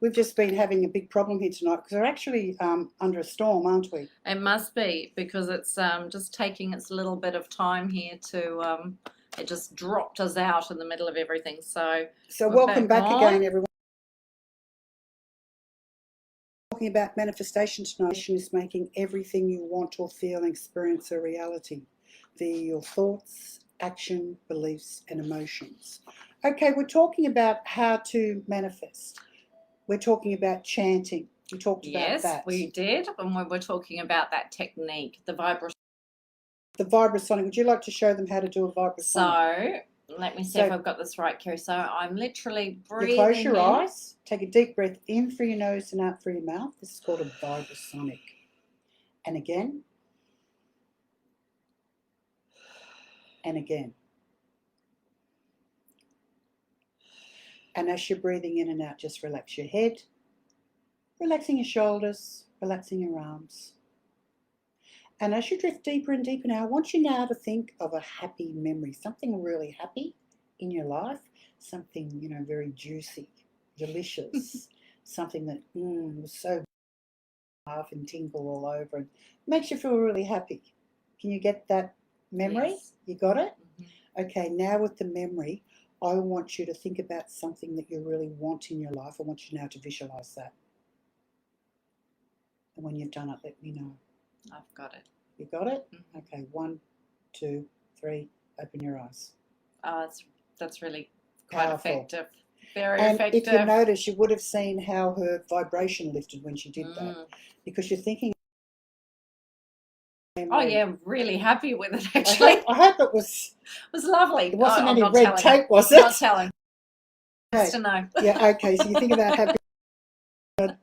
We've just been having a big problem here tonight because we're actually under a storm, aren't we? It must be, because it's just taking its little bit of time here to, it just dropped us out in the middle of everything. So welcome back again, everyone. Talking about manifestation tonight is making everything you want or feel and experience a reality via your thoughts, action, beliefs, and emotions. Okay, we're talking about how to manifest. We're talking about chanting. We talked about that. Yes, we did, and we were talking about that technique, the vibrasonic. The vibrasonic. Would you like to show them how to do a vibrasonic? So let me see if I've got this right, Kerrie. So I'm literally breathing. You close your eyes, take a deep breath in through your nose and out through your mouth. This is called a vibrasonic. And again. And again. And as you're breathing in and out, just relax your head, relaxing your shoulders, relaxing your arms. And as you drift deeper and deeper now, I want you now to think of a happy memory, something really happy in your life, something, you know, very juicy, delicious, something that was so laugh and tingle all over and makes you feel really happy. Can you get that memory? Yes. You got it? Mm-hmm. Okay, now with the memory, I want you to think about something that you really want in your life. I want you now to visualize that. And when you've done it, let me know. I've got it. You got it? Mm-hmm. Okay, 1, 2, 3, open your eyes. Oh, that's really quite Powerful. effective. Very and effective. If you notice, you would have seen how her vibration lifted when she did that. Because you're thinking. Oh yeah, really happy with it actually. I hope it was lovely. It wasn't any red tape, was it? Not telling. Okay. Just to know. Yeah, okay, so you think about happy.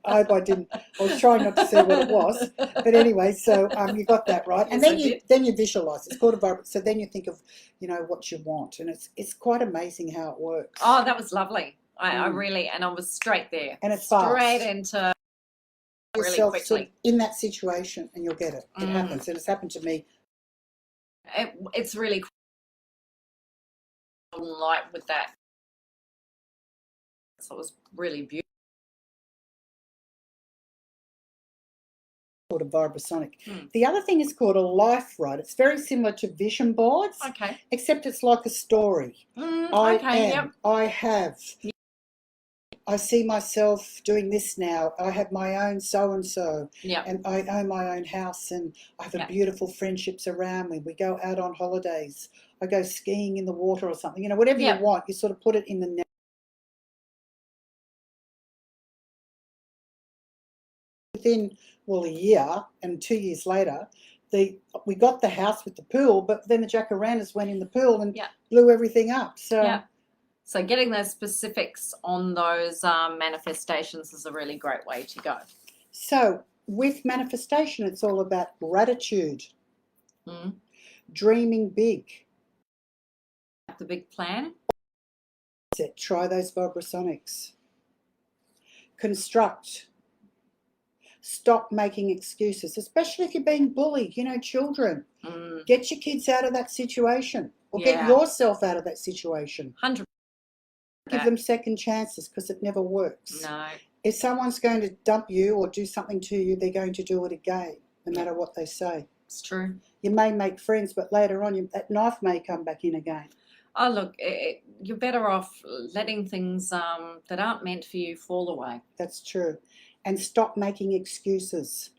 I hope I didn't. I was trying not to see what it was, but anyway. So you got that right, and then you visualize. It's called a vibrate. So then you think of, you know, what you want, and it's quite amazing how it works. Oh, that was lovely. I really, and I was straight there, and it's straight into really quickly sort of in that situation, and you'll get it. It happens, and it's happened to me. It's really light with that. So it was really beautiful. Called a vibrasonic. The other thing is called a life ride. It's very similar to vision boards, except it's like a story. I have. Yep. I see myself doing this now. I have my own so-and-so, and I own my own house, and I have beautiful friendships around me. We go out on holidays. I go skiing in the water or something. You know, whatever you want, you sort of put it in the within, well, a year and 2 years later, we got the house with the pool, but then the jacarandas went in the pool and blew everything up. So getting those specifics on those manifestations is a really great way to go. So with manifestation, it's all about gratitude, dreaming big. The big plan. Try those vibrasonics. Construct. Stop making excuses, especially if you're being bullied, you know, children. Get your kids out of that situation, or get yourself out of that situation. 100%. Give them second chances, because it never works. No. If someone's going to dump you or do something to you, they're going to do it again, no matter what they say. It's true. You may make friends, but later on, that knife may come back in again. Oh, look, you're better off letting things that aren't meant for you fall away. That's true. And stop making excuses.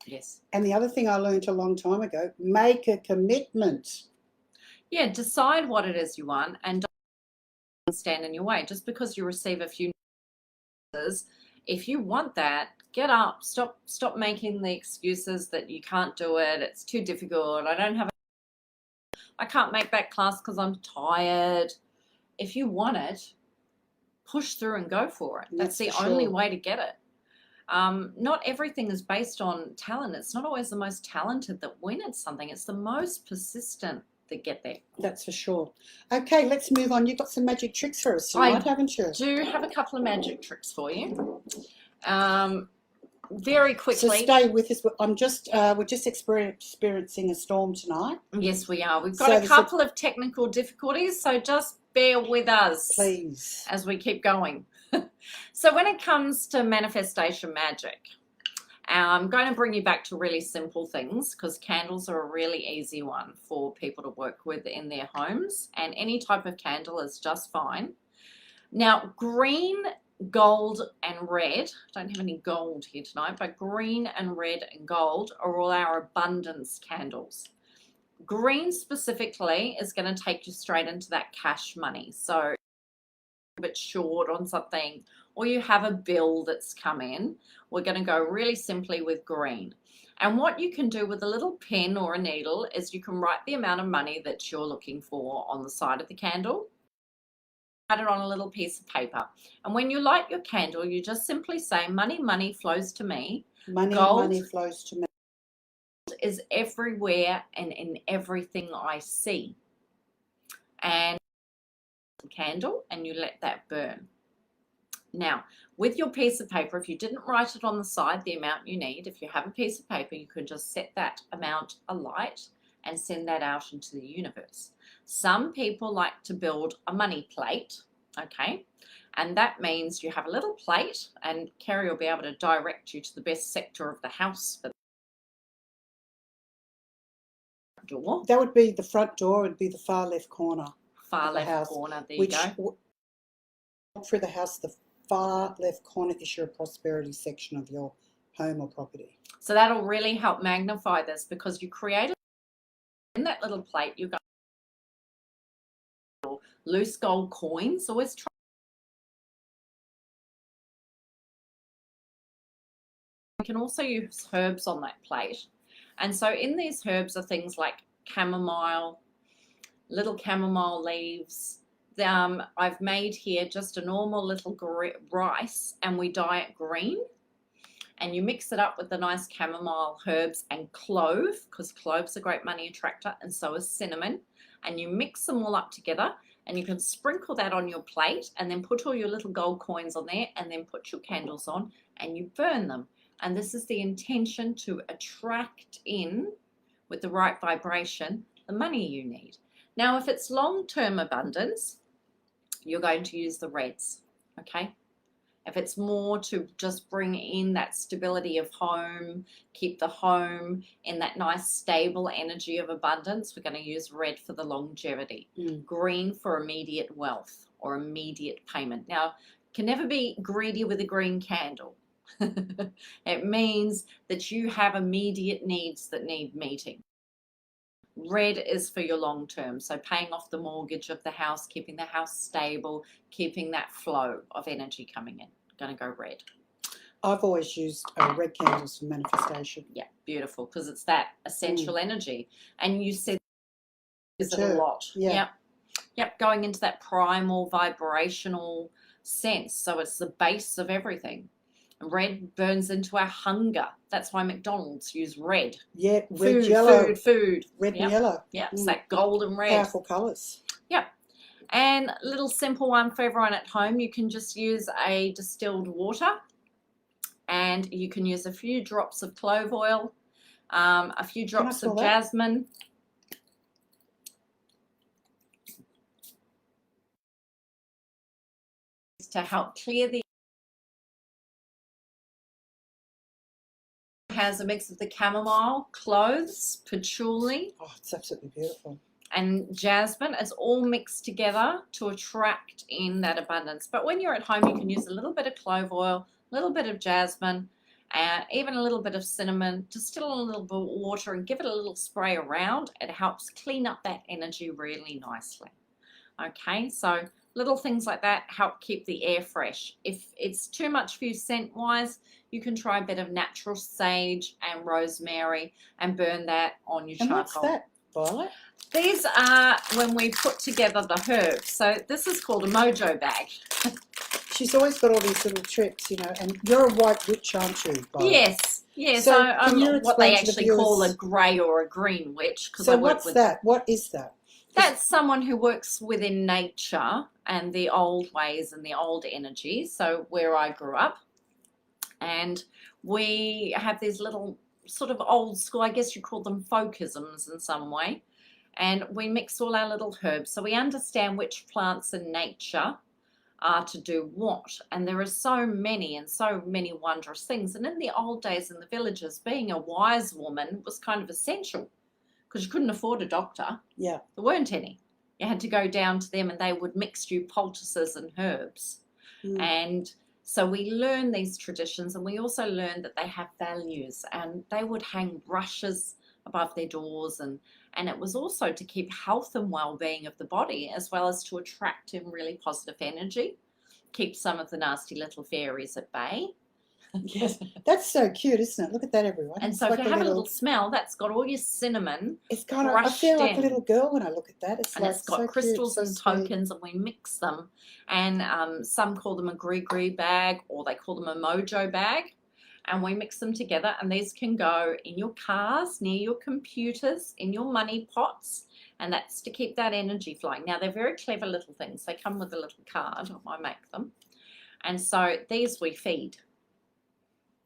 Yes. And the other thing I learned a long time ago, make a commitment. Yeah, decide what it is you want and don't stand in your way. Just because you receive a few notices, if you want that, get up. Stop making the excuses that you can't do it. It's too difficult. I can't make that class because I'm tired. If you want it, push through and go for it. That's the only way to get it. Not everything is based on talent. It's not always the most talented that win at something. It's the most persistent that get there. That's for sure. Okay, let's move on. You've got some magic tricks for us tonight, haven't you? I do have a couple of magic tricks for you. Very quickly. So stay with us. We're just experiencing a storm tonight. Yes, we are. We've got a couple of technical difficulties, so just bear with us, please, as we keep going. So when it comes to manifestation magic, I'm going to bring you back to really simple things, because candles are a really easy one for people to work with in their homes, and any type of candle is just fine. Now, green, gold, and red, I don't have any gold here tonight, but green and red and gold are all our abundance candles. Green specifically is going to take you straight into that cash money. So a bit short on something, or you have a bill that's come in, we're going to go really simply with green. And what you can do with a little pen or a needle is you can write the amount of money that you're looking for on the side of the candle. Write it on a little piece of paper. And when you light your candle, you just simply say, money, money flows to me. Money, Gold money flows to me. is everywhere and in everything I see. And the candle, and you let that burn. Now, with your piece of paper, if you didn't write it on the side, the amount you need, if you have a piece of paper, you can just set that amount alight and send that out into the universe. Some people like to build a money plate, okay? And that means you have a little plate, and Kerrie will be able to direct you to the best sector of the house for the door. That would be the front door, would be the far left corner. Far the left house, corner, there you go. Through the house, the far left corner is your prosperity section of your home or property. So that'll really help magnify this, because you create in that little plate, you've got loose gold coins. Always try. You can also use herbs on that plate. And so in these herbs are things like chamomile, little chamomile leaves. I've made here just a normal little rice, and we dye it green. And you mix it up with the nice chamomile herbs and clove, because clove's a great money attractor, and so is cinnamon. And you mix them all up together, and you can sprinkle that on your plate, and then put all your little gold coins on there, and then put your candles on, and you burn them. And this is the intention, to attract in, with the right vibration, the money you need. Now, if it's long-term abundance, you're going to use the reds, okay? If it's more to just bring in that stability of home, keep the home in that nice stable energy of abundance, we're going to use red for the longevity. Green for immediate wealth or immediate payment. Now, can never be greedy with a green candle. It means that you have immediate needs that need meeting. Red is for your long term, so paying off the mortgage of the house, keeping the house stable, keeping that flow of energy coming in. I'm going to go red. I've always used red candles for manifestation. Yeah, beautiful, because it's that essential energy. And you said it a lot. Yeah. Yep, going into that primal vibrational sense. So it's the base of everything. Red burns into our hunger. That's why McDonald's use red. Yeah, red, yellow. Food. Red and yellow. Yeah, it's that golden red. Powerful colours. Yep. And a little simple one for everyone at home. You can just use a distilled water, and you can use a few drops of clove oil, a few drops of jasmine. To help clear the has a mix of the chamomile, cloves, patchouli. Oh, it's absolutely beautiful. And jasmine. It's all mixed together to attract in that abundance. But when you're at home, you can use a little bit of clove oil, a little bit of jasmine, and even a little bit of cinnamon. Distill a little bit of water and give it a little spray around. It helps clean up that energy really nicely. Okay, so little things like that help keep the air fresh. If it's too much for you scent-wise, you can try a bit of natural sage and rosemary and burn that on your charcoal. And what's that, Violet? These are when we put together the herbs. So this is called a mojo bag. She's always got all these little tricks, you know, and you're a white witch, aren't you, Violet? Yes, yes. So I'm what they actually call a grey or a green witch. So what's that? What is that? That's someone who works within nature and the old ways and the old energy. So where I grew up, and we have these little sort of old school, I guess you call them folkisms in some way, and we mix all our little herbs. So we understand which plants in nature are to do what. And there are so many and so many wondrous things. And in the old days in the villages, being a wise woman was kind of essential because you couldn't afford a doctor. Yeah. There weren't any. You had to go down to them and they would mix you poultices and herbs. And so we learn these traditions, and we also learn that they have values, and they would hang brushes above their doors, and it was also to keep health and well-being of the body, as well as to attract in really positive energy, keep some of the nasty little fairies at bay. Yes, that's so cute, isn't it? Look at that, everyone. And It's so like if you have a little smell, that's got all your cinnamon. It's kind of, I crushed feel like a in. little girl when I look at that. It's And like it's got so crystals cute, and so sweet. tokens, and we mix them. And some call them a gree bag, or they call them a mojo bag. And we mix them together, and these can go in your cars, near your computers, in your money pots, and that's to keep that energy flowing. Now, they're very clever little things. They come with a little card. I make them. And so these we feed.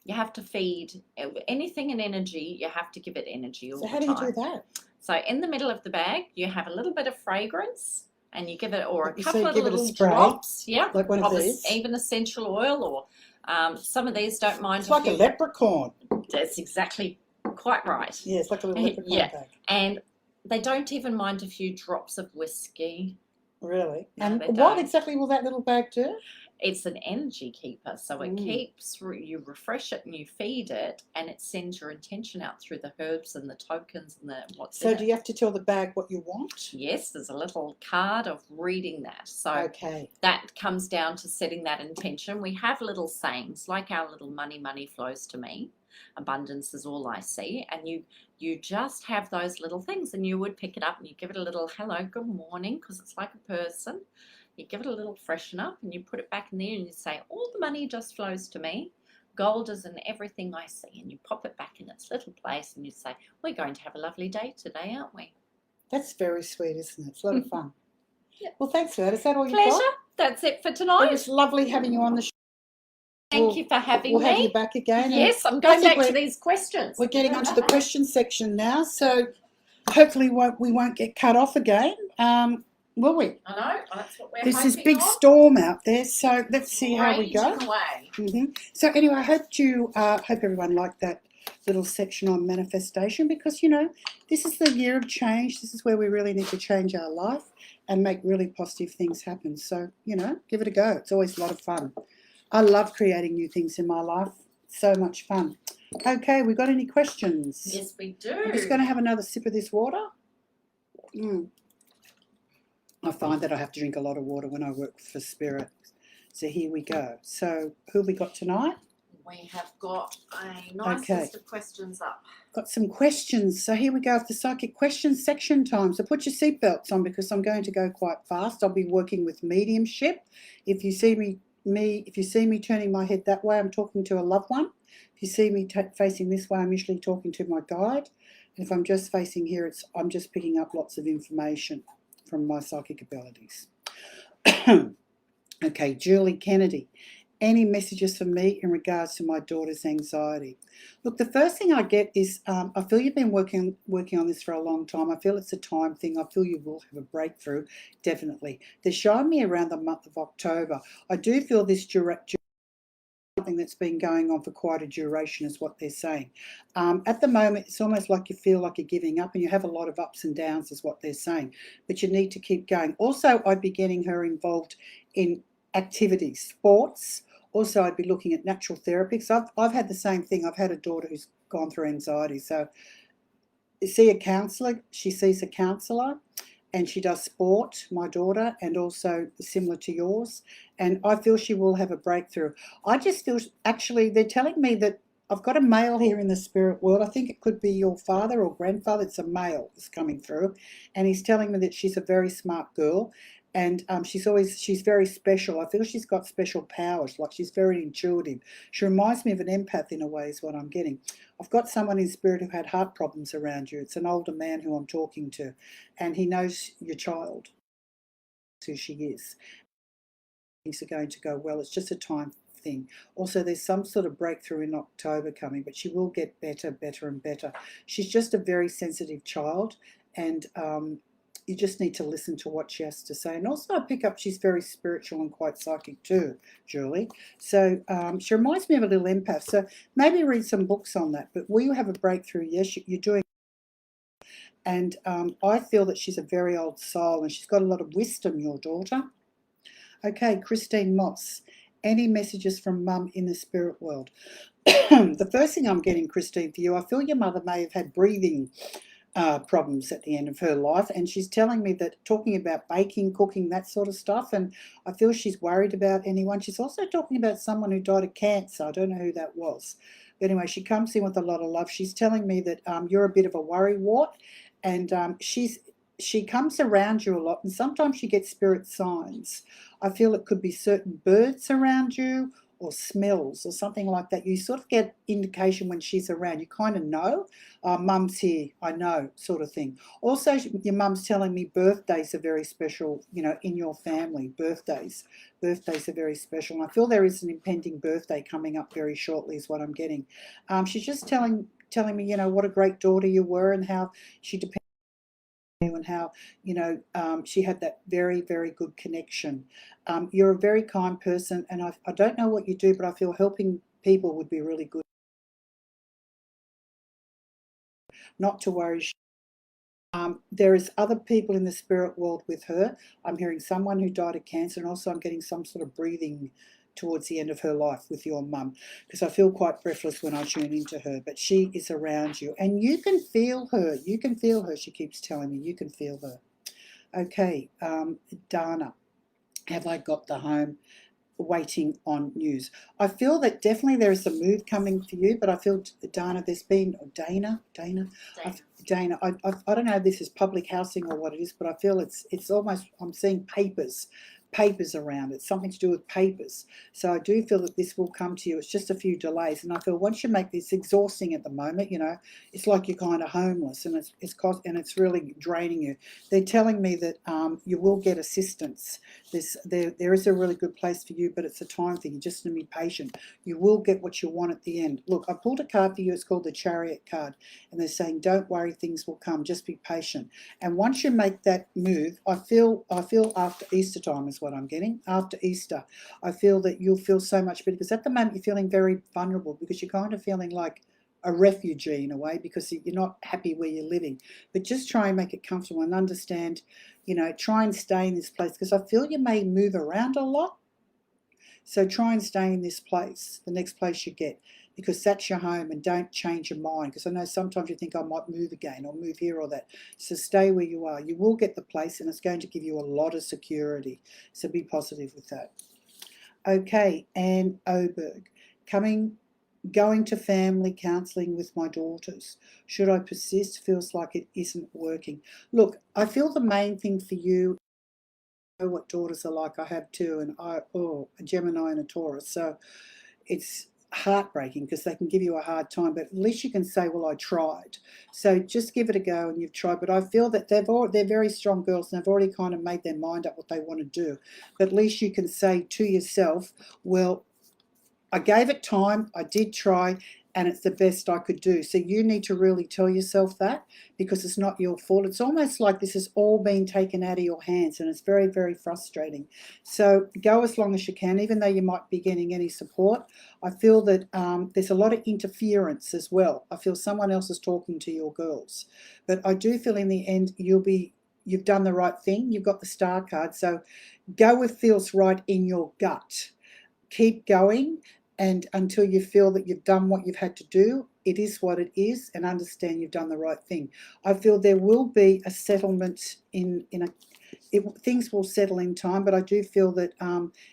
You have to feed anything in energy. You have to give it energy all the time. So how do you do that? So in the middle of the bag, you have a little bit of fragrance, and you give it, or a So couple you of give it a little spray, drops. Yeah, like one of these? even essential oil, or some of these don't mind. It's like a leprechaun. That's exactly quite right. Yeah, it's like a little leprechaun Yeah. bag. And they don't even mind a few drops of whiskey. Really? No, And they what don't. exactly will that little bag do? It's an energy keeper, so it keeps, you refresh it and you feed it, and it sends your intention out through the herbs and the tokens and the what's in So it. do you have to tell the bag what you want? Yes, there's a little card of reading that. So Okay. that comes down to setting that intention. We have little sayings like our little money flows to me. Abundance is all I see. And you just have those little things, and you would pick it up and you give it a little hello, good morning, because it's like a person. You give it a little freshen up, and you put it back in there, and you say, all the money just flows to me. Gold is in everything I see. And you pop it back in its little place, and you say, we're going to have a lovely day today, aren't we? That's very sweet, isn't it? It's a lot of fun. Yeah. Well, thanks for that. Is that all you've Pleasure. got? That's it for tonight. It was lovely having you on the show. Thank you for having me. We'll have you back again. Yes, I'm going back to these questions. We're getting onto the question section now, so hopefully we won't get cut off again. Will we? I know. That's what we're There's this hoping big on. storm out there, so let's see how we go. Raging away. So anyway, I hope everyone liked that little section on manifestation, because this is the year of change. This is where we really need to change our life and make really positive things happen. So give it a go. It's always a lot of fun. I love creating new things in my life. So much fun. Okay, we got any questions? Yes, we do. I'm just going to have another sip of this water. I find that I have to drink a lot of water when I work for Spirit. So here we go. So who have we got tonight? We have got a nice list of questions up. Got some questions. So here we go with the psychic questions section time. So put your seatbelts on, because I'm going to go quite fast. I'll be working with mediumship. If you see me turning my head that way, I'm talking to a loved one. If you see me facing this way, I'm usually talking to my guide. And if I'm just facing here, I'm just picking up lots of information from my psychic abilities. Okay, Julie Kennedy. Any messages for me in regards to my daughter's anxiety? Look, the first thing I get is I feel you've been working on this for a long time. I feel it's a time thing. I feel you will have a breakthrough, definitely. They're showing me around the month of October. I do feel this something that's been going on for quite a duration is what they're saying. At the moment, it's almost like you feel like you're giving up, and you have a lot of ups and downs is what they're saying. But you need to keep going. Also, I'd be getting her involved in activities, sports. Also, I'd be looking at natural therapy. So I've had the same thing. I've had a daughter who's gone through anxiety. So see a counsellor. She sees a counsellor, and she does sport, my daughter, and also similar to yours. And I feel she will have a breakthrough. I just feel, actually, they're telling me that I've got a male here in the spirit world. I think it could be your father or grandfather. It's a male that's coming through. And he's telling me that she's a very smart girl. And she's very special. I feel she's got special powers, like she's very intuitive. She reminds me of an empath in a way is what I'm getting. I've got someone in spirit who had heart problems around you. It's an older man who I'm talking to, and he knows your child, who she is. Things are going to go well. It's just a time thing. Also, there's some sort of breakthrough in October coming, but she will get better and better. She's just a very sensitive child, and you just need to listen to what she has to say. And also I pick up she's very spiritual and quite psychic too, Julie. So she reminds me of a little empath. So maybe read some books on that. But will you have a breakthrough? Yes, you're doing. And I feel that she's a very old soul and she's got a lot of wisdom, your daughter. Okay, Christine Moss. Any messages from Mum in the spirit world? The first thing I'm getting, Christine, for you, I feel your mother may have had breathing problems at the end of her life, and she's telling me that, talking about baking, cooking, that sort of stuff, and I feel she's worried about anyone. She's also talking about someone who died of cancer. I don't know who that was. But anyway, she comes in with a lot of love. She's telling me that you're a bit of a worrywart, and she comes around you a lot, and sometimes you get spirit signs. I feel it could be certain birds around you or smells or something like that. You sort of get indication when she's around. You kind of know, Mum's here, I know, sort of thing. Also, your mum's telling me birthdays are very special, you know, in your family. Birthdays are very special. And I feel there is an impending birthday coming up very shortly is what I'm getting. She's just telling me, you know, what a great daughter you were and how she depends on you and how, you know, she had that very, very good connection. You're a very kind person, and I don't know what you do, but I feel helping people would be really good. Not to worry. There is other people in the spirit world with her. I'm hearing someone who died of cancer, and also I'm getting some sort of breathing towards the end of her life with your mum, because I feel quite breathless when I tune into her, but she is around you and you can feel her. You can feel her, she keeps telling me. You can feel her. Okay, Dana, have I got the home? Waiting on news. I feel that definitely there is a move coming for you, but I feel, Dana, there's been, or Dana, I don't know if this is public housing or what it is, but I feel it's almost, I'm seeing papers around it, something to do with papers. So I do feel that this will come to you. It's just a few delays, and I feel once you make this exhausting at the moment, you know, it's like you're kind of homeless, and it's really draining you. They're telling me that you will get assistance. There is a really good place for you, but it's a time thing. You just need to be patient. You will get what you want at the end. Look, I pulled a card for you. It's called the Chariot card, and they're saying, don't worry, things will come. Just be patient. And once you make that move, I feel after Easter time is what I'm getting. After Easter, I feel that you'll feel so much better, because at the moment you're feeling very vulnerable, because you're kind of feeling like a refugee in a way, because you're not happy where you're living. But just try and make it comfortable and understand, you know, try and stay in this place, because I feel you may move around a lot. So try and stay in this place, the next place you get, because that's your home, and don't change your mind, because I know sometimes you think I might move again or move here or that. So stay where you are. You will get the place, and it's going to give you a lot of security. So be positive with that. Okay, Anne Oberg, going to family counselling with my daughters. Should I persist? Feels like it isn't working. Look, I feel the main thing for you, know what daughters are like. I have two, and a Gemini and a Taurus. So it's heartbreaking, because they can give you a hard time, but at least you can say, well, I tried. So just give it a go, and you've tried. But I feel that they're very strong girls, and they've already kind of made their mind up what they want to do. But at least you can say to yourself, well, I gave it time, I did try, and it's the best I could do. So you need to really tell yourself that, because it's not your fault. It's almost like this has all been taken out of your hands, and it's very, very frustrating. So go as long as you can, even though you might be getting any support. I feel that there's a lot of interference as well. I feel someone else is talking to your girls. But I do feel in the end you've done the right thing. You've got the star card. So go with feels right in your gut. Keep going, and until you feel that you've done what you've had to do, it is what it is, and understand you've done the right thing. I feel there will be a settlement things will settle in time, but I do feel that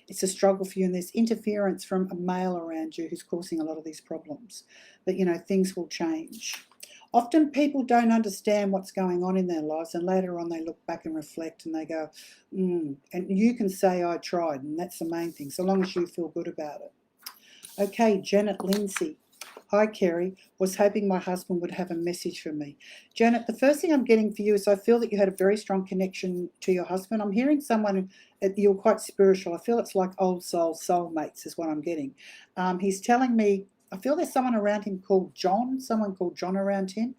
it's a struggle for you, and there's interference from a male around you who's causing a lot of these problems. But you know, things will change. Often people don't understand what's going on in their lives, and later on they look back and reflect and they go, and you can say, I tried, and that's the main thing, so long as you feel good about it. Okay, Janet Lindsay. Hi, Kerrie. Was hoping my husband would have a message for me. Janet, the first thing I'm getting for you is I feel that you had a very strong connection to your husband. I'm hearing someone, you're quite spiritual. I feel it's like old soulmates is what I'm getting. He's telling me, I feel there's someone around him called John, someone called John around him.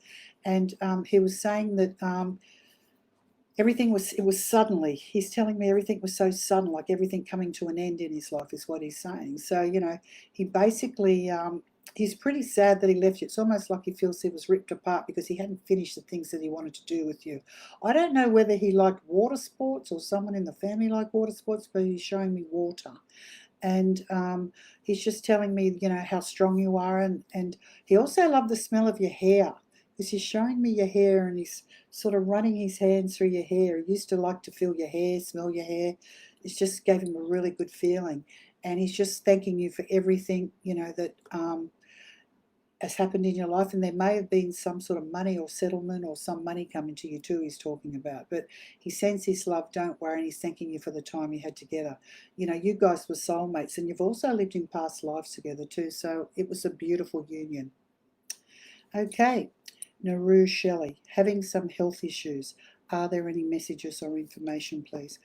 And he was saying that it was suddenly. He's telling me everything was so sudden, like everything coming to an end in his life is what he's saying. So, he basically, he's pretty sad that he left you. It's almost like he feels he was ripped apart because he hadn't finished the things that he wanted to do with you. I don't know whether he liked water sports or someone in the family liked water sports, but he's showing me water. And he's just telling me, how strong you are. And he also loved the smell of your hair, because he's showing me your hair and he's sort of running his hands through your hair. He used to like to feel your hair, smell your hair. It just gave him a really good feeling. And he's just thanking you for everything, that has happened in your life. And there may have been some sort of money or settlement or some money coming to you too, he's talking about. But he sends his love, don't worry, and he's thanking you for the time you had together. You guys were soulmates, and you've also lived in past lives together too, so it was a beautiful union. Okay, Naru Shelley, having some health issues. Are there any messages or information, please?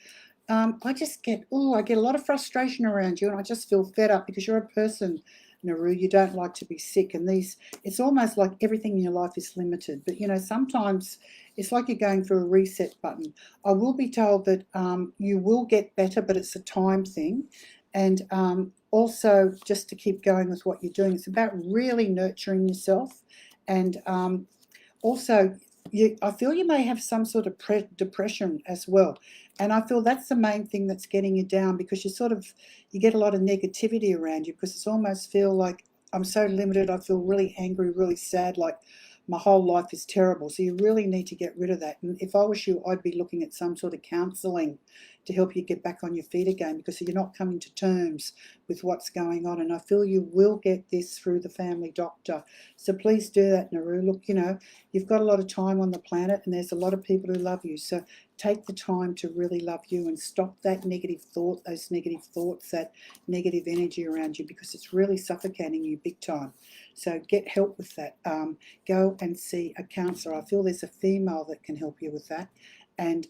I just get a lot of frustration around you, and I just feel fed up because you're a person, Naru. You don't like to be sick, and it's almost like everything in your life is limited. But sometimes it's like you're going through a reset button. I will be told that you will get better, but it's a time thing, and also just to keep going with what you're doing. It's about really nurturing yourself, and also, I feel you may have some sort of depression as well. And I feel that's the main thing that's getting you down, because you get a lot of negativity around you, because it's almost feel like I'm so limited. I feel really angry, really sad, like my whole life is terrible. So you really need to get rid of that. And if I was you, I'd be looking at some sort of counselling to help you get back on your feet again, because you're not coming to terms with what's going on. And I feel you will get this through the family doctor. So please do that, Naru. Look, you've got a lot of time on the planet, and there's a lot of people who love you. So take the time to really love you and stop that negative thought, those negative thoughts, that negative energy around you, because it's really suffocating you big time. So get help with that. Go and see a counsellor. I feel there's a female that can help you with that, and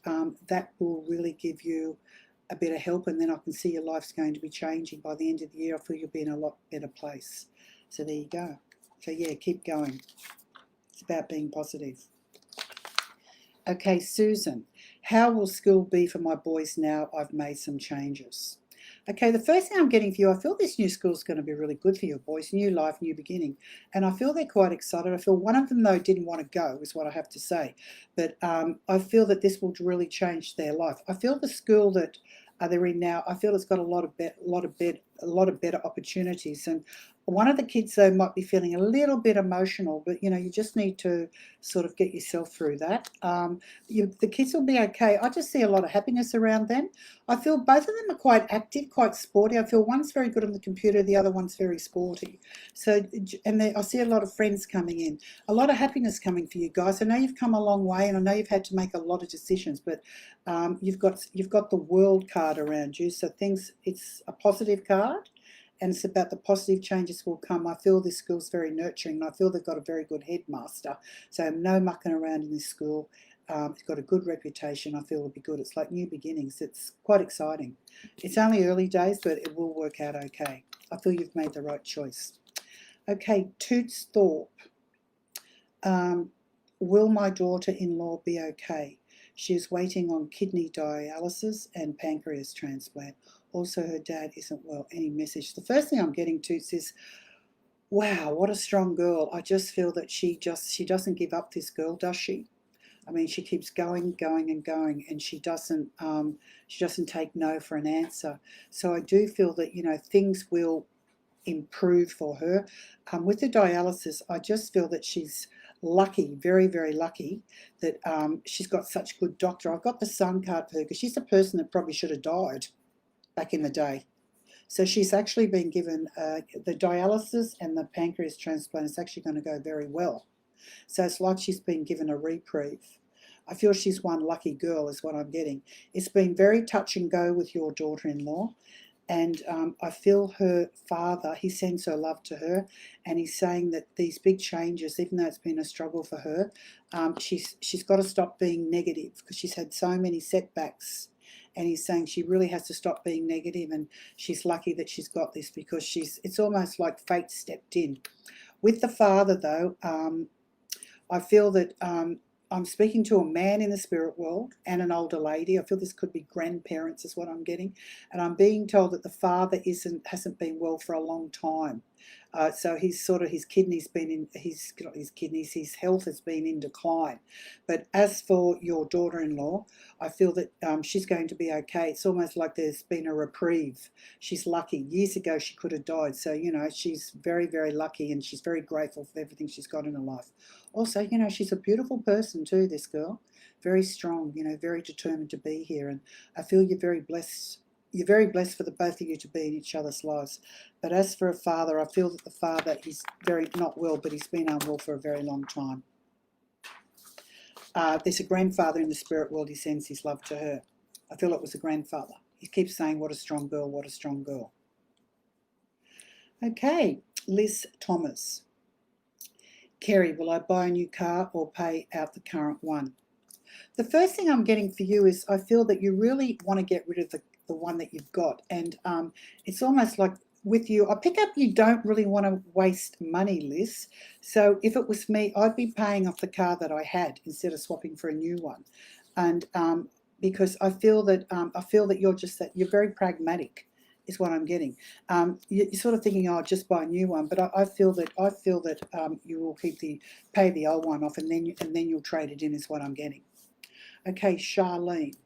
that will really give you a bit of help, and then I can see your life's going to be changing. By the end of the year, I feel you'll be in a lot better place. So there you go. So yeah, keep going. It's about being positive. Okay, Susan, how will school be for my boys now I've made some changes? Okay, the first thing I'm getting for you, I feel this new school is going to be really good for your boys. New life, new beginning. And I feel they're quite excited. I feel one of them, though, didn't want to go, is what I have to say. But I feel that this will really change their life. I feel the school that they're in now, I feel it's got a lot of better opportunities. And one of the kids, though, might be feeling a little bit emotional, but you just need to sort of get yourself through that. The kids will be okay. I just see a lot of happiness around them. I feel both of them are quite active, quite sporty. I feel one's very good on the computer, the other one's very sporty. So, and I see a lot of friends coming in, a lot of happiness coming for you guys. I know you've come a long way, and I know you've had to make a lot of decisions, but you've got the world card around you. So it's a positive card, and it's about the positive changes will come. I feel this school's very nurturing, and I feel they've got a very good headmaster. So no mucking around in this school. It's got a good reputation. I feel it'll be good. It's like new beginnings. It's quite exciting. It's only early days, but it will work out okay. I feel you've made the right choice. Okay, Toots Thorpe. Will my daughter-in-law be okay? She is waiting on kidney dialysis and pancreas transplant. Also, her dad isn't well. Any message? The first thing I'm getting to is, wow, what a strong girl. I just feel that she doesn't give up, this girl, does she? I mean, she keeps going, and going, and she doesn't take no for an answer. So I do feel that things will improve for her. With the dialysis, I just feel that she's lucky, very, very lucky, that she's got such good doctor. I've got the sun card for her, because she's a person that probably should have died back in the day. So she's actually been given the dialysis, and the pancreas transplant is actually going to go very well. So it's like she's been given a reprieve. I feel she's one lucky girl is what I'm getting. It's been very touch and go with your daughter-in-law. And I feel her father, he sends her love to her, and he's saying that these big changes, even though it's been a struggle for her, she's got to stop being negative, because she's had so many setbacks. And he's saying she really has to stop being negative, and she's lucky that she's got this, because it's almost like fate stepped in. With the father, though, I feel that I'm speaking to a man in the spirit world and an older lady. I feel this could be grandparents is what I'm getting. And I'm being told that the father hasn't been well for a long time. So he's sort of, his health has been in decline. But as for your daughter-in-law, I feel that she's going to be okay. It's almost like there's been a reprieve. She's lucky. Years ago, she could have died. So, you know, she's very, very lucky, and she's very grateful for everything she's got in her life. Also, you know, she's a beautiful person too, this girl. Very strong, you know, very determined to be here. And I feel you're very blessed. You're very blessed for the both of you to be in each other's lives. But as for a father, I feel that the father is very not well, but he's been unwell for a very long time. There's a grandfather in the spirit world. He sends his love to her. I feel it was a grandfather. He keeps saying, what a strong girl, what a strong girl. Okay, Liz Thomas. Kerrie, will I buy a new car or pay out the current one? The first thing I'm getting for you is I feel that you really want to get rid of the one that you've got. And it's almost like with you, I pick up you don't really want to waste money, Liz. So if it was me, I'd be paying off the car that I had instead of swapping for a new one. And because I feel that you're very pragmatic is what I'm getting. You're sort of thinking, oh, just buy a new one, but I feel that you will pay the old one off, and then you'll trade it in is what I'm getting. Okay, Charlene.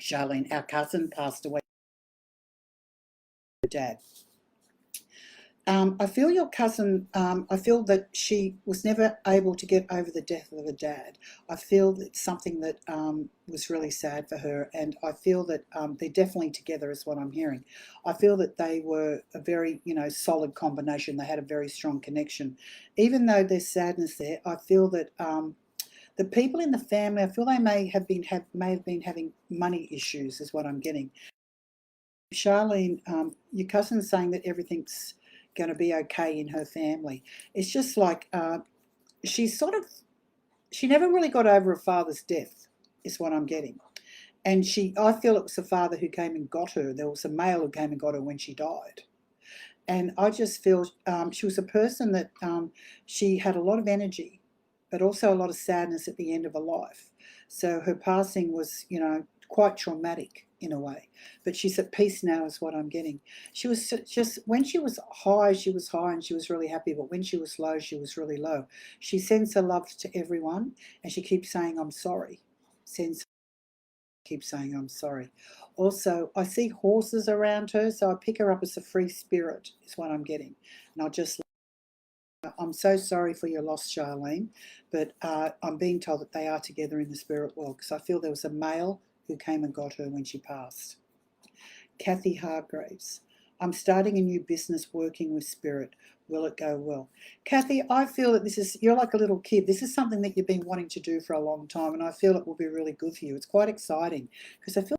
Charlene, our cousin passed away. Dad. I feel your cousin, I feel that she was never able to get over the death of her dad. I feel that something that was really sad for her, and I feel that they're definitely together is what I'm hearing. I feel that they were a very, you know, solid combination. They had a very strong connection. Even though there's sadness there, I feel that the people in the family, I feel they may have been having money issues is what I'm getting. Charlene, your cousin's saying that everything's going to be okay in her family. It's just like she never really got over her father's death is what I'm getting. And I feel it was the father who came and got her. There was a male who came and got her when she died. And I just feel she was a person that she had a lot of energy, but also a lot of sadness at the end of her life. So her passing was, you know, quite traumatic in a way. But she's at peace now is what I'm getting. She was just, when she was high and she was really happy. But when she was low, she was really low. She sends her love to everyone, and she keeps saying, I'm sorry. Keeps saying, I'm sorry. Also, I see horses around her, so I pick her up as a free spirit is what I'm getting. And I'm so sorry for your loss, Charlene, but I'm being told that they are together in the spirit world, because I feel there was a male who came and got her when she passed. Kathy Hargraves. I'm starting a new business working with spirit. Will it go well? Kathy, I feel that you're like a little kid. This is something that you've been wanting to do for a long time, and I feel it will be really good for you. It's quite exciting because I feel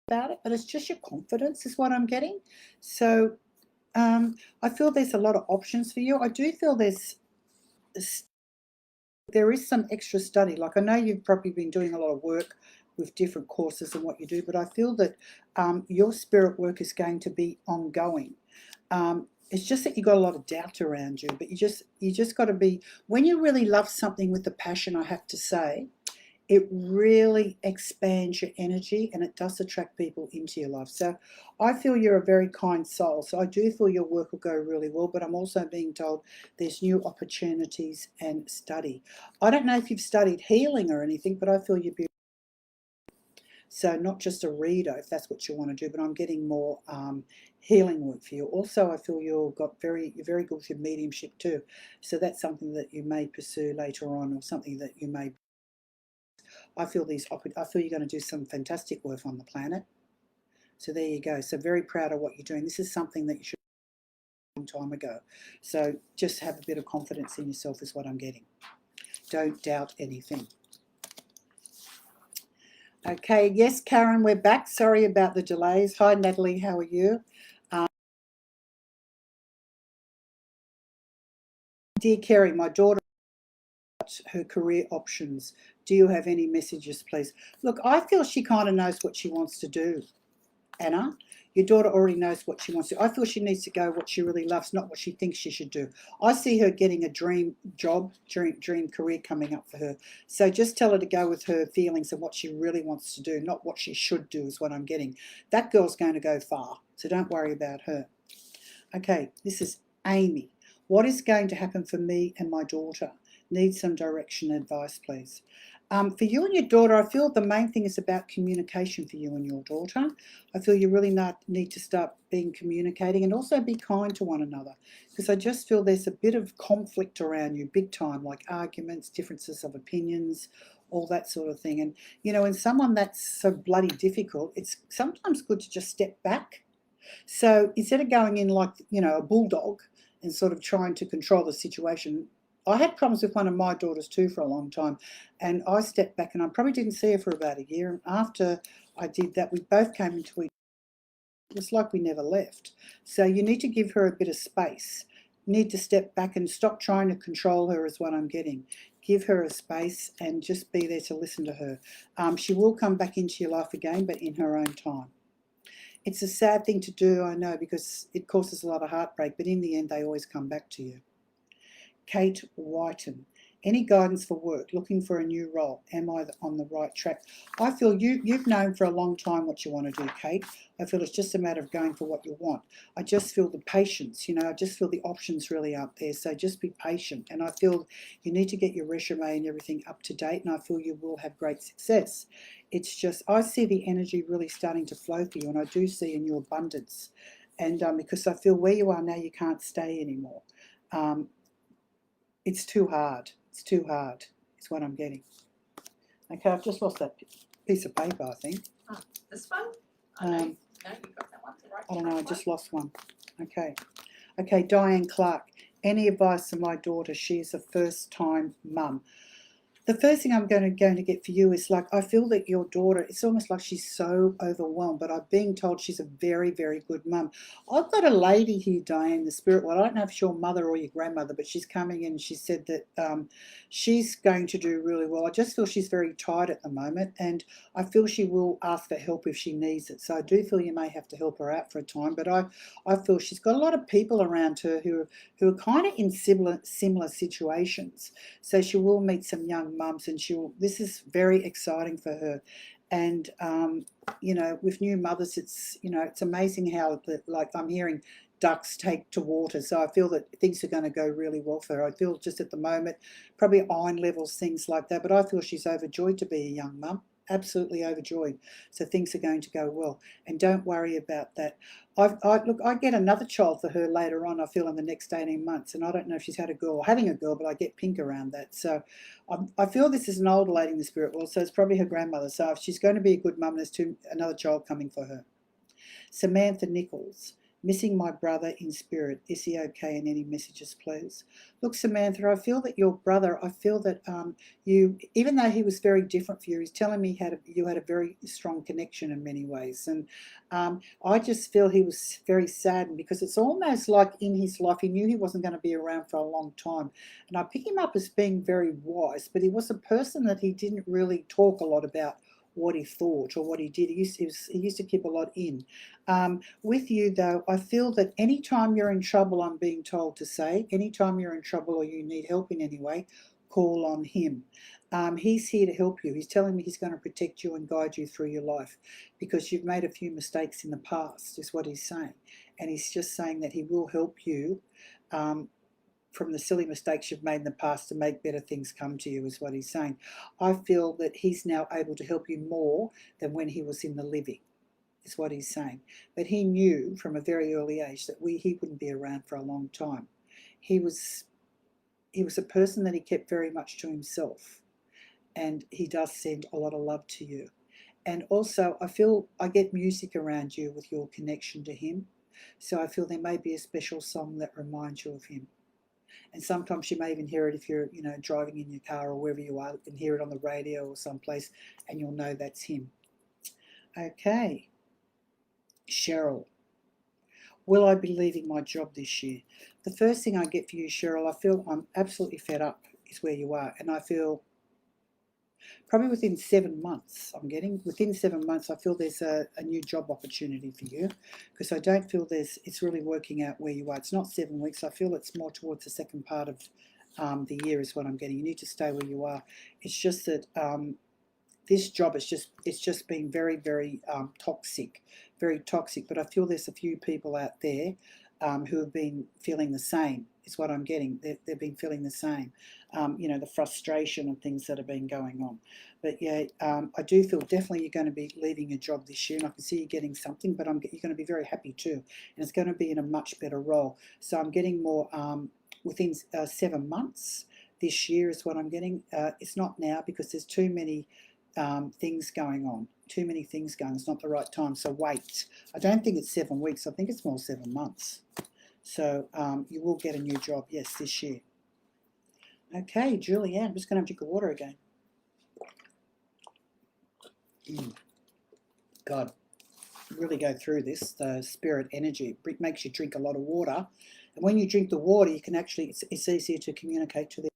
about it, but it's just your confidence is what I'm getting. So I feel there's a lot of options for you. I do feel there is some extra study. Like, I know you've probably been doing a lot of work with different courses and what you do, but I feel that your spirit work is going to be ongoing. It's just that you've got a lot of doubt around you, but you just got to be, when you really love something with the passion, I have to say, it really expands your energy, and it does attract people into your life. So I feel you're a very kind soul. So I do feel your work will go really well, but I'm also being told there's new opportunities and study. I don't know if you've studied healing or anything, but I feel you'd be, so not just a reader if that's what you want to do, but I'm getting more healing work for you. Also, I feel you're very good with your mediumship too. So that's something that you may pursue later on, or something that you may. I feel you're going to do some fantastic work on the planet. So there you go. So very proud of what you're doing. This is something that you should have done a long time ago. So just have a bit of confidence in yourself is what I'm getting. Don't doubt anything. Okay, yes, Karen, we're back. Sorry about the delays. Hi, Natalie, how are you? Dear Kerrie, my daughter, her career options. Do you have any messages, please? Look, I feel she kind of knows what she wants to do, Anna. Your daughter already knows what she wants to. I feel she needs to go what she really loves, not what she thinks she should do. I see her getting a dream job, dream career coming up for her. So just tell her to go with her feelings and what she really wants to do, not what she should do is what I'm getting. That girl's going to go far, so don't worry about her. Okay, this is Amy. What is going to happen for me and my daughter? Need some direction and advice, please. For you and your daughter, I feel the main thing is about communication for you and your daughter. I feel you really need to start being communicating and also be kind to one another, because I just feel there's a bit of conflict around you, big time, like arguments, differences of opinions, all that sort of thing. And, you know, in someone that's so bloody difficult, it's sometimes good to just step back. So instead of going in like, you know, a bulldog and sort of trying to control the situation, I had problems with one of my daughters too for a long time, and I stepped back and I probably didn't see her for about a year. And after I did that, we both came into each other. It was like we never left. So you need to give her a bit of space. You need to step back and stop trying to control her is what I'm getting. Give her a space and just be there to listen to her. She will come back into your life again, but in her own time. It's a sad thing to do, I know, because it causes a lot of heartbreak, but in the end, they always come back to you. Kate Whiten. Any guidance for work? Looking for a new role. Am I on the right track? I feel you've known for a long time what you want to do, Kate. I feel it's just a matter of going for what you want. I just feel the patience, you know, I just feel the options really out there. So just be patient. And I feel you need to get your resume and everything up to date, and I feel you will have great success. It's just, I see the energy really starting to flow for you, and I do see in your abundance. And because I feel where you are now, you can't stay anymore. It's too hard. It's too hard, is what I'm getting. Okay, I've just lost that piece of paper, I think. Oh, this one? No, you got that one. I don't know, I just lost one. Okay. Okay, Diane Clark. Any advice for my daughter? She's a first-time mum. The first thing I'm going to get for you is, like, I feel that your daughter, it's almost like she's so overwhelmed, but I'm being told she's a very, very good mum. I've got a lady here, Diane, the spirit world. I don't know if it's your mother or your grandmother, but she's coming in and she said that she's going to do really well. I just feel she's very tired at the moment, and I feel she will ask for help if she needs it. So I do feel you may have to help her out for a time, but I feel she's got a lot of people around her who are kind of in similar situations. So she will meet some young mums, and this is very exciting for her. And you know, with new mothers, it's, you know, it's amazing how like I'm hearing ducks take to water. So I feel that things are going to go really well for her. I feel just at the moment probably iron levels, things like that, but I feel she's overjoyed to be a young mum. Absolutely overjoyed. So things are going to go well, and don't worry about that. Look, I get another child for her later on, I feel, in the next 18 months, and I don't know if she's had a girl or having a girl, but I get pink around that. So I feel this is an older lady in the spirit world, so it's probably her grandmother. So if she's going to be a good mum, there's another child coming for her. Samantha Nichols. Missing my brother in spirit. Is he okay? And any messages, please? Look, Samantha, I feel that your brother, I feel that you, even though he was very different for you, he's telling me you had a very strong connection in many ways. And I just feel he was very saddened, because it's almost like in his life he knew he wasn't going to be around for a long time. And I pick him up as being very wise, but he was a person that he didn't really talk a lot about what he thought or what he did. He used to keep a lot in. With you, though, I feel that anytime you're in trouble, I'm being told to say, anytime you're in trouble or you need help in any way, call on him. He's here to help you. He's telling me he's going to protect you and guide you through your life, because you've made a few mistakes in the past, is what he's saying. And he's just saying that he will help you from the silly mistakes you've made in the past to make better things come to you, is what he's saying. I feel that he's now able to help you more than when he was in the living, is what he's saying. But he knew from a very early age that he wouldn't be around for a long time. He was a person that he kept very much to himself, and he does send a lot of love to you. And also, I feel I get music around you with your connection to him. So I feel there may be a special song that reminds you of him. And sometimes you may even hear it if you're, you know, driving in your car or wherever you are. You can hear it on the radio or someplace, and you'll know that's him. Okay. Cheryl. Will I be leaving my job this year? The first thing I get for you, Cheryl, I feel I'm absolutely fed up, is where you are. And I feel Probably within 7 months, I'm getting. Within 7 months, I feel there's a new job opportunity for you, because I don't feel it's really working out where you are. It's not 7 weeks. I feel it's more towards the second part of the year is what I'm getting. You need to stay where you are. It's just that this job is just been very, very toxic, very toxic. But I feel there's a few people out there who have been feeling the same, is what I'm getting. They've been feeling the same, the frustration and things that have been going on. But yeah, I do feel definitely you're going to be leaving your job this year, and I can see you getting something, but you're going to be very happy too, and it's going to be in a much better role. So I'm getting more within 7 months this year is what I'm getting. It's not now, because there's too many things going on. Too many things going. It's not the right time. So wait. I don't think it's 7 weeks. I think it's more 7 months. So you will get a new job, yes, this year. Okay, Julianne, I'm just going to have a drink of water again. God, really go through this, the spirit energy. It makes you drink a lot of water. And when you drink the water, you can actually, it's easier to communicate to them.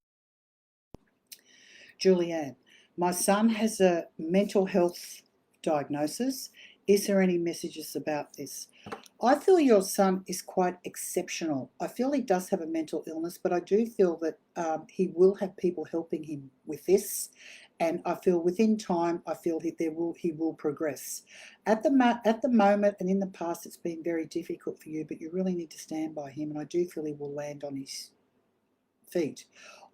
Julianne, my son has a mental health diagnosis. Is there any messages about this? I feel your son is quite exceptional. I feel he does have a mental illness, but I do feel that he will have people helping him with this. And I feel within time, I feel he will progress. At the moment and in the past, it's been very difficult for you, but you really need to stand by him. And I do feel he will land on his feet.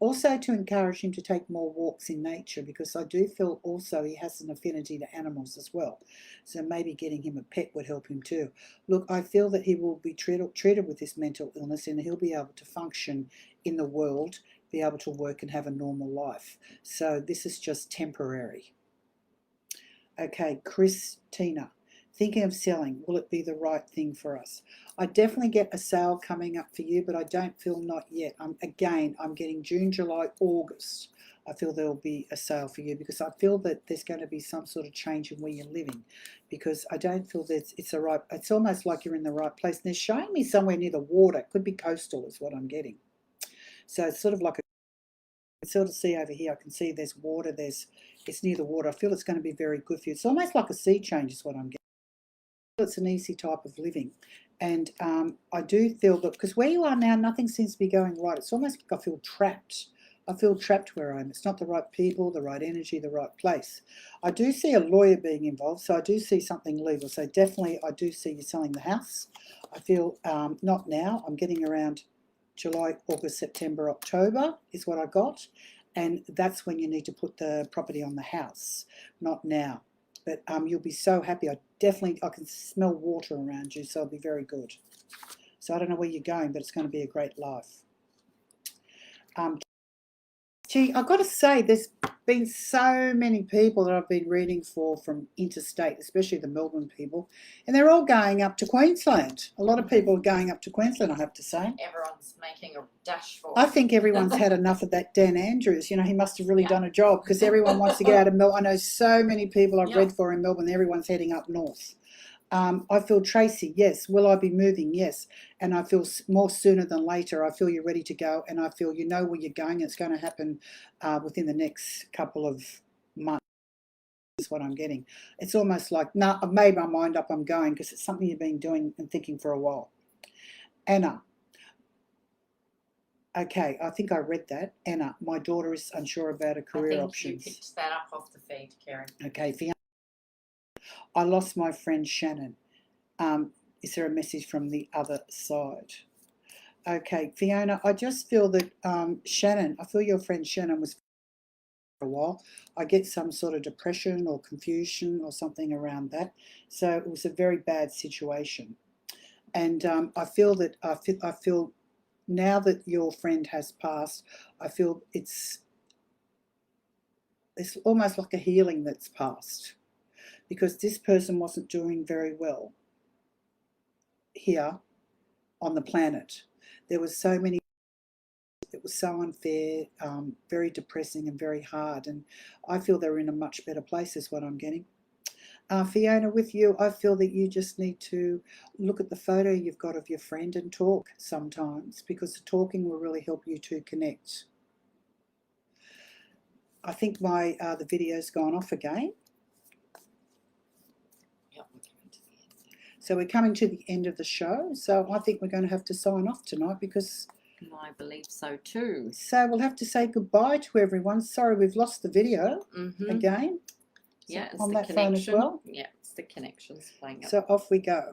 Also, to encourage him to take more walks in nature, because I do feel also he has an affinity to animals as well. So maybe getting him a pet would help him too. Look, I feel that he will be treated with this mental illness, and he'll be able to function in the world, be able to work and have a normal life. So this is just temporary. Okay, Christina, thinking of selling, will it be the right thing for us? I definitely get a sale coming up for you, but I don't feel not yet. I'm getting June, July, August. I feel there will be a sale for you, because I feel that there's going to be some sort of change in where you're living, because I don't feel that it's almost like you're in the right place. And they're showing me somewhere near the water. It could be coastal is what I'm getting. So it's sort of like sort of see over here, I can see there's water, it's near the water. I feel it's going to be very good for you. It's almost like a sea change is what I'm getting. It's an easy type of living. And I do feel that, because where you are now, nothing seems to be going right. It's almost like I feel trapped. I feel trapped where I am. It's not the right people, the right energy, the right place. I do see a lawyer being involved, so I do see something legal. So definitely I do see you selling the house. I feel not now. I'm getting around July, August, September, October is what I got. And that's when you need to put the property on the house, not now. But you'll be so happy. I can smell water around you, so it'll be very good. So I don't know where you're going, but it's going to be a great life. Gee, I've got to say, there's been so many people that I've been reading for from interstate, especially the Melbourne people, and they're all going up to Queensland. A lot of people are going up to Queensland, I have to say. Everyone's making a dash for it. I think everyone's had enough of that Dan Andrews. He must have really done a job, because everyone wants to get out of Melbourne. I know so many people I've read for in Melbourne, everyone's heading up north. I feel Tracy, yes. Will I be moving? Yes. And I feel more sooner than later. I feel you're ready to go, and I feel you know where you're going. It's going to happen within the next couple of months is what I'm getting. It's almost like, no, I've made my mind up, I'm going, because it's something you've been doing and thinking for a while. Anna. Okay, I think I read that. Anna, my daughter is unsure about her career options. You picked that up off the feed, Kerrie. Okay, Fiona. I lost my friend Shannon. Is there a message from the other side? Okay, Fiona, I just feel that Shannon, I feel your friend Shannon was for a while. I get some sort of depression or confusion or something around that. So it was a very bad situation. And I feel that I feel now that your friend has passed, I feel it's almost like a healing that's passed, because this person wasn't doing very well here on the planet. There was so many, it was so unfair, very depressing and very hard, and I feel they're in a much better place is what I'm getting. Fiona, with you, I feel that you just need to look at the photo you've got of your friend and talk sometimes, because the talking will really help you to connect. I think my the video's gone off again. Yep, we're coming to the end. So we're coming to the end of the show. So I think we're going to have to sign off tonight because... I believe so too. So we'll have to say goodbye to everyone. Sorry, we've lost the video again. Yeah, it's on the that connection. phone as well. Yeah, it's the connections playing up. So off we go.